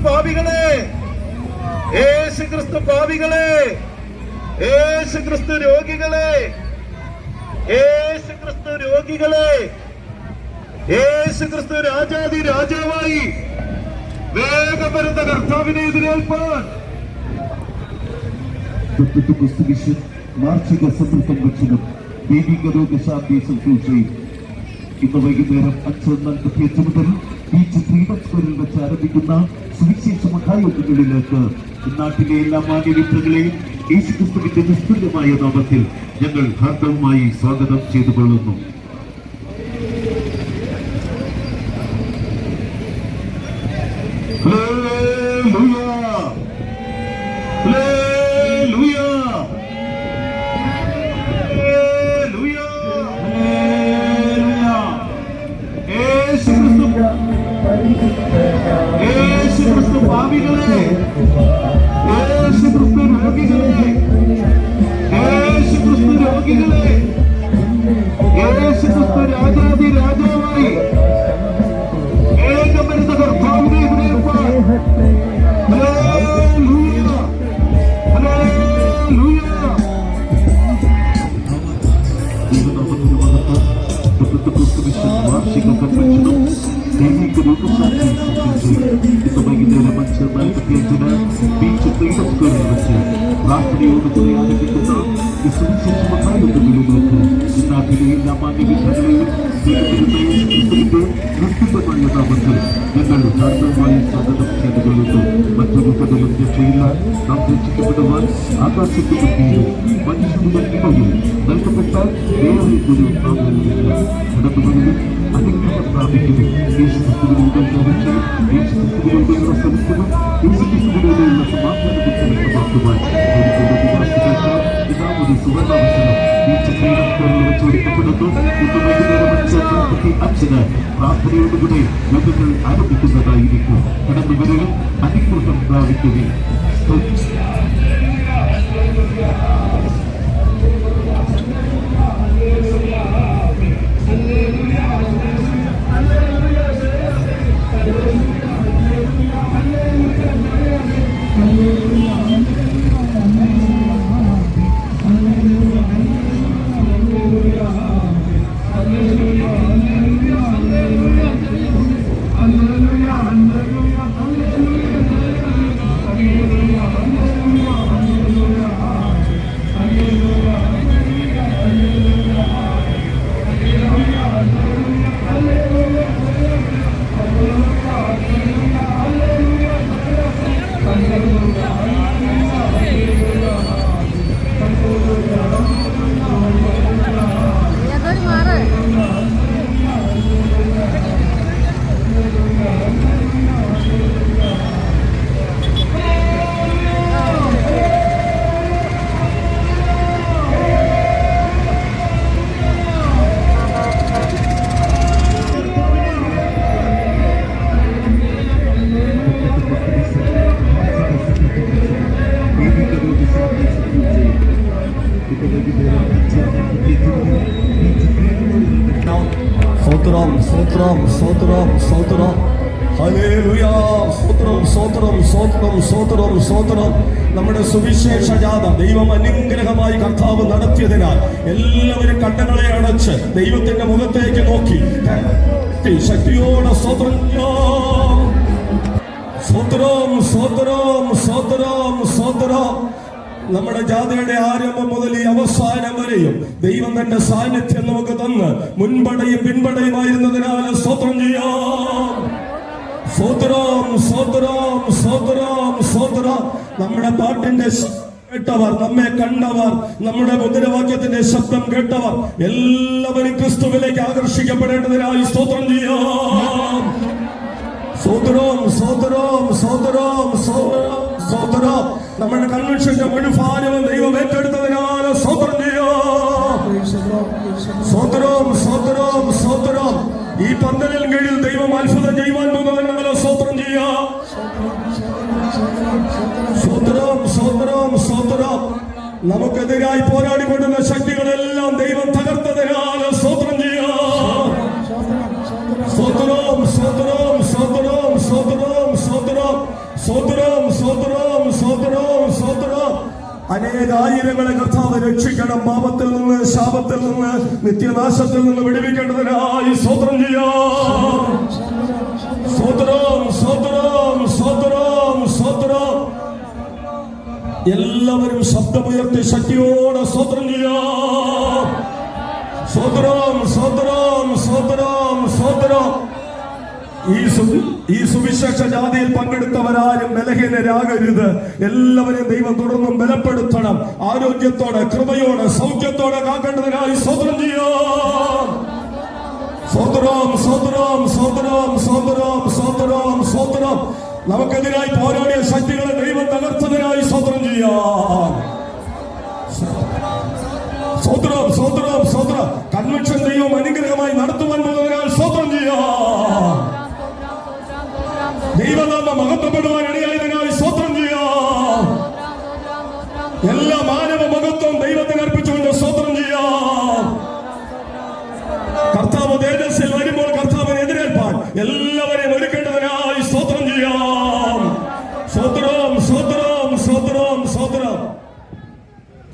പാപികളെ, യേശുക്രിസ്തു പാപികളെ, യേശുക്രിസ്തു രോഗികളെ, യേശുക്രിസ്തു രോഗികളെ, യേശുക്രിസ്തു രാജാതി രാജാവായി വേഗം വരുന്ന കർത്താവിനെ എതിരേൽപ്പാൻ വാർഷിക സമൃദ്ധം ഭക്ഷണം ദൈവിക രോഗശാന്തി ശുശ്രൂഷയും ഇന്ന് വൈകുന്നേരം 5:45 മുതൽ ബീച്ച് ഫ്രീഡം സ്ക്വയറിൽ വെച്ച് ആരംഭിക്കുന്ന സുവിശേഷ മഹായോഗങ്ങളിലേക്ക് നാട്ടിലെ എല്ലാ മാന്യമിത്രങ്ങളെയും യേശുക്രിസ്തുവിന്റെ നിസ്തുല്യമായ നാമത്തിൽ ഞങ്ങൾ ഹാർദവമായി സ്വാഗതം ചെയ്തു കൊള്ളുന്നു. യേശുക്രിസ്തു പാപികളെ, യേശുക്രിസ്തു രോഗികളെ, യേശുക്രിസ്തു രോഗികളെ, യേശുക്രിസ്തു രാജാതി രാജാവായി വേഗം വരുന്ന കർത്താവിനെ എതിരേൽപ്പാൻ ഹല്ലേലൂയ, ഹല്ലേലൂയ. വാർഷിക കൺവെൻഷനും ദൈവിക രോഗശാന്തി ശുശ്രൂഷയും ഇന്ന് വൈകുന്നേരം 5:45 ബീച്ച് ഫ്രീഡം സ്ക്വയറിൽ വെച്ച് പ്രാർത്ഥനയോടുകൂടി ആരംഭിക്കുന്ന ഈ സുവിശേഷ മഹായോഗങ്ങളിലേക്ക് നാട്ടിലെ എല്ലാ മാന്യവിധങ്ങളെയും ക്രിസ്തുവിന്റെ നിസ്തുല്യമായ നാമത്തിൽ ഞങ്ങൾ ഹാർദവമായി സ്വാഗതം ചെയ്തു കൊള്ളുന്നു. മറ്റൊരു പദവും രക്ഷയില്ല. നാം രക്ഷിക്കപ്പെടുവാൻ ആകാശത്തിന്റെ കീഴിൽ മനുഷ്യരുടെ ഇടയിൽ നൽകപ്പെട്ട വേറെ ഒരു നാമമില്ല. കടന്നുവരുന്നത് അനുഗ്രഹം പ്രാപിക്കുന്നു. യേശുക്രിസ്തുവിലൂടെ ജ്ഞാനിച്ച് യേശുക്രിസ്തുവിലൂടെയുള്ള ശ്രമിക്കുന്നു. യേശുക്രിസ്തുവിലൂടെയുള്ള സമാധാന ബുദ്ധി വ്യക്തമാക്കുവാൻ നിവാസികൾക്ക് ഇതാമൊരു സുവർണാവസരം ബീച്ച് ഫ്രീഡം സ്ക്വയറിൽ വെച്ച് ഒരുക്കപ്പെടുന്നു. ഇന്ന് വൈകുന്നേരം 5:45 പ്രാർത്ഥനയോടുകൂടെ യോഗങ്ങൾ ആരംഭിക്കുന്നതായിരിക്കും. കടന്നുവരലും അനുഗ്രഹം പ്രാപിക്കുകയും സ്തോത്രം സ്തോത്രം സ്തോത്രം. ഹല്ലേലൂയ. സ്തോത്രം സ്തോത്രം സ്തോത്രം സ്തോത്രം സ്തോത്രം. നമ്മുടെ സുവിശേഷ ജാഥ ദൈവം അനുഗ്രഹമായി കർത്താവ് നടത്തിയതിനാൽ എല്ലാവരും കണ്ണുകളെ അടച്ച് ദൈവത്തിന്റെ മുഖത്തേക്ക് നോക്കി ശക്തിയോടെ സ്തോത്രം സ്തോത്രം സ്തോത്രം സ്തോത്രം സ്തോത്രം. നമ്മുടെ ജാഥയുടെ ആരംഭം മുതൽ ഈ അവസാനം വരെയും ദൈവം തന്റെ സാന്നിധ്യം നമുക്ക് തന്ന് മുൻപടയും പിൻപടയുമായിരുന്നതിനാൽ സ്തോത്രം ചെയ്യാം. സ്തോത്രം സ്തോത്രം സ്തോത്രം സ്തോത്രം. നമ്മുടെ പാട്ടിന്റെ കേട്ടവർ, നമ്മെ കണ്ടവർ, നമ്മുടെ മുദ്രാവാക്യത്തിന്റെ ശബ്ദം കേട്ടവർ എല്ലാവരും ക്രിസ്തുവിലേക്ക് ആകർഷിക്കപ്പെടേണ്ടതിനായി സ്തോത്രം ചെയ്യാം. സ്തോത്രം സ്തോത്രം സ്തോത്രം സ്തോത്രം സ്തോത്രം. നമ്മുടെ കൺവെൻഷന്റെ മുഴുഭാരവും ദൈവം ഏറ്റെടുത്തതിനാൽ സ്തോത്രം ചെയ്യാം. സ്തോത്രം സ്തോത്രം സ്തോത്രം. ഈ പന്തലിൽ കീഴിൽ ദൈവം അത്ഭുതം ചെയ്യുവാൻ പോകുന്നതിനാൽ സ്തോത്രം ചെയ്യാം. സ്തോത്രം സ്തോത്രം സ്തോത്രം. നമുക്കെതിരായി പോരാടിക്കൊണ്ടുന്ന ശക്തികളെല്ലാം ദൈവം തകർത്തതിനാൽ സ്തോത്രം ചെയ്യാം. സ്തോത്രം സ്തോത്രം സ്തോത്രം സ്തോത്രം സ്തോത്രം സ്തോത്രം സ്തോത്രം സ്തോത്രം സ്തോത്രം. അനേകായിരങ്ങളെ കർത്താവ് രക്ഷിക്കണം. പാപത്തിൽ നിന്ന്, ശാപത്തിൽ നിന്ന്, നിത്യനാശത്തിൽ നിന്ന് വിടുവിക്കേണ്ടതിനായി സ്തോത്രം ചെയ്യാം. സ്തോത്രം സ്തോത്രം സ്തോത്രം സ്തോത്രം. എല്ലാവരും ശബ്ദമുയർത്തി ശക്തിയോടെ സ്തോത്രം ചെയ്യാം. സ്തോത്രം സ്തോത്രം സ്തോത്രം സ്തോത്രം. ഈ സുവിശേഷ ജാതിയിൽ പങ്കെടുത്തവരാരും ബലഹീനരാകരുത്. എല്ലാവരെയും ദൈവം തുടർന്നും ബലപ്പെടുത്തണം. ആരോഗ്യത്തോടെ, കൃപയോടെ, സൗഖ്യത്തോടെ കാക്കേണ്ടതിനായി സ്തോത്രം ചെയ്യാം. സ്തോത്രം സ്തോത്രം സ്തോത്രം സ്തോത്രം സ്തോത്രം സ്തോത്രം. നമുക്കെതിരായി പോരാടിയ ശക്തികളെ ദൈവം തകർത്തതിനായി സ്തോത്രം ചെയ്യാം. സ്തോത്രം സ്തോത്രം സ്തോത്രം. കൺവെൻഷൻ ദൈവം അനുഗ്രഹമായി നടത്തുവാൻ പോകുന്നതിനാൽ സ്തോത്രം ചെയ്യാം. ദൈവനാമ മഹത്വപ്പെടുവാൻ ഇടയായതിനായി സ്തോത്രം ചെയ്യാം. എല്ലാ മാനവ മഹത്വം ദൈവത്തിന് അർപ്പിച്ചുകൊണ്ട് സ്തോത്രം ചെയ്യാം. കർത്താവ് തേജസ്സിൽ വരുമ്പോൾ കർത്താവിനെ എതിരേൽപ്പാൻ എല്ലാവരെയും ഒരുക്കേണ്ടതിനായി സ്തോത്രം ചെയ്യാം. സ്തോത്രം സ്തോത്രം സ്തോത്രം സ്തോത്രം.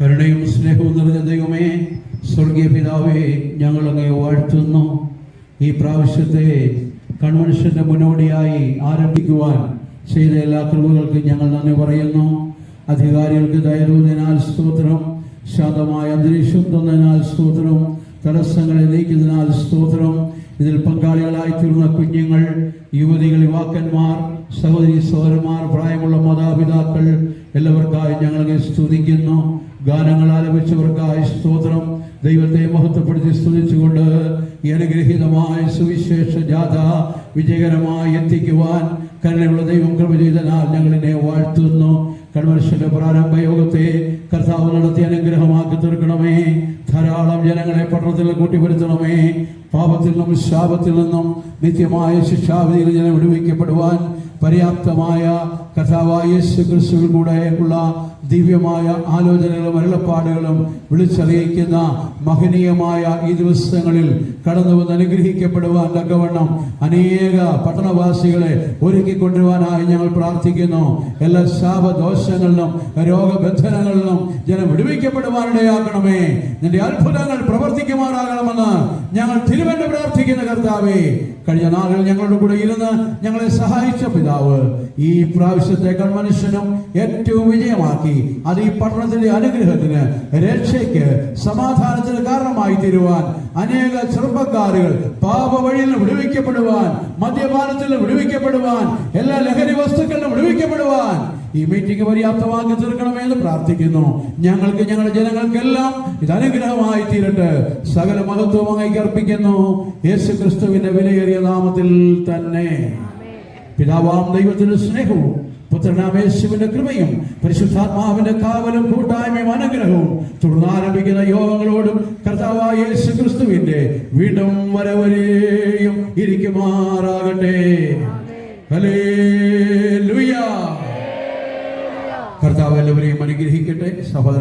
കരുണയും സ്നേഹവും നിറഞ്ഞ ദൈവമേ, സ്വർഗീയ പിതാവേ, ഞങ്ങൾ അങ്ങയെ വാഴ്ത്തുന്നു. ഈ പ്രാവശ്യത്തെ കൺവെൻഷന്റെ മുന്നോടിയായി ആരംഭിക്കുവാൻ ചെയ്ത എല്ലാ കൃപകൾക്കും ഞങ്ങൾ നന്ദി പറയുന്നു. അധികാരികൾക്ക് ദയതോന്നിനാൽ സ്തോത്രം. ശാന്തമായ അന്തരീക്ഷം തന്നതിനാൽ സ്തോത്രം. തടസ്സങ്ങളെ നീക്കുന്നതിനാൽ സ്തോത്രം. ഇതിൽ പങ്കാളികളായി തീർന്ന കുഞ്ഞുങ്ങൾ, യുവതികൾ, യുവാക്കന്മാർ, സഹോദരി സഹോദരന്മാർ, പ്രായമുള്ള മാതാപിതാക്കൾ എല്ലാവർക്കായി ഞങ്ങളെ സ്തുതിക്കുന്നു. ഗാനങ്ങൾ ആലപിച്ചവർക്കായി സ്തോത്രം. ദൈവത്തെ മഹത്വപ്പെടുത്തി സ്തുതിച്ചുകൊണ്ട് ഈ അനുഗ്രഹീതമായ സുവിശേഷ ജാഥ വിജയകരമായി എത്തിക്കുവാൻ കരുണയുള്ള ദൈവം കൃപ ചെയ്തതിനാൽ ഞങ്ങളിനെ വാഴ്ത്തുന്നു. കൺവെൻഷന്റെ പ്രാരംഭ യോഗത്തെ കർത്താവ് നടത്തി അനുഗ്രഹമാക്കി തീർക്കണമേ. ധാരാളം ജനങ്ങളെ പട്ടണത്തിൽ കൂട്ടിവരുത്തണമേ. പാപത്തിൽ നിന്നും ശാപത്തിൽ നിന്നും നിത്യമായ ശിക്ഷാവിധിയിൽ ജനം വിടുവിക്കപ്പെടുവാൻ പര്യാപ്തമായ കർത്താവായ യേശു ക്രിസ്തുവിൽ കൂടെ ഉള്ള ദിവ്യമായ ആലോചനകളും അരുളപ്പാടുകളും വിളിച്ചറിയിക്കുന്ന മഹനീയമായ ഈ ദിവസങ്ങളിൽ കടന്നു വന്ന് അനുഗ്രഹിക്കപ്പെടുവാൻ തക്കവണ്ണം അനേക പട്ടണവാസികളെ ഒരുക്കിക്കൊണ്ടുവരുവാനായി ഞങ്ങൾ പ്രാർത്ഥിക്കുന്നു. എല്ലാ ശാപദോഷങ്ങളിലും രോഗബന്ധനങ്ങളിലും ജനം വിടുവിക്കപ്പെടുവാനിടയാക്കണമേ. നിന്റെ അത്ഭുതങ്ങൾ പ്രവർത്തിക്കുമാറാകണമെന്ന് ഞങ്ങൾ തിരുവല്ല പ്രാർത്ഥിക്കുന്ന കർത്താവേ, കഴിഞ്ഞ നാളിൽ ഞങ്ങളുടെ കൂടെ ഇരുന്ന് ഞങ്ങളെ സഹായിച്ച പിതാവ് ഈ പ്രാവശ്യത്തെ കൺവെൻഷനും ഏറ്റവും വിജയമാക്കി അത് ഈ പട്ടണത്തിന്റെ അനുഗ്രഹത്തിന്, രക്ഷയ്ക്ക്, സമാധാനത്തിന് കാരണമായി തീരുവാൻ അനേക ചെറുപ്പക്കാരുകൾ പാപ വഴിയിൽ വിടുവിക്കപ്പെടുവാൻ, മദ്യപാനത്തിൽ വിടുവിക്കപ്പെടുവാൻ, എല്ലാ ലഹരി വസ്തുക്കളിലും വിടുവിക്കപ്പെടുവാൻ ഈ മീറ്റിംഗ് പര്യാപ്തമാക്കി തീർക്കണമെന്ന് പ്രാർത്ഥിക്കുന്നു. ഞങ്ങൾക്ക്, ഞങ്ങളുടെ ജനങ്ങൾക്കെല്ലാം ഇത് അനുഗ്രഹമായി തീരട്ടെ. സകല മഹത്വം അങ്ങേക്ക് അർപ്പിക്കുന്നു, യേശു ക്രിസ്തുവിന്റെ വിലയേറിയ നാമത്തിൽ തന്നെ. പിതാവാം ദൈവത്തിന്റെ സ്നേഹവും പുത്രനാം യേശുവിന്റെ കൃപയും പരിശുദ്ധാത്മാവിന്റെ കാവലും കൂട്ടായ്മയും അനുഗ്രഹവും തുടർന്നാരംഭിക്കുന്ന യോഗങ്ങളോടും കർത്താവായ യേശു ക്രിസ്തുവിന്റെ വീണ്ടും വരവരെയും ഇരിക്കുമാറാകട്ടെ. ഹല്ലേലൂയ. കർത്താവ് എല്ലാവരെയും അനുഗ്രഹിക്കട്ടെ. സഹോദരൻ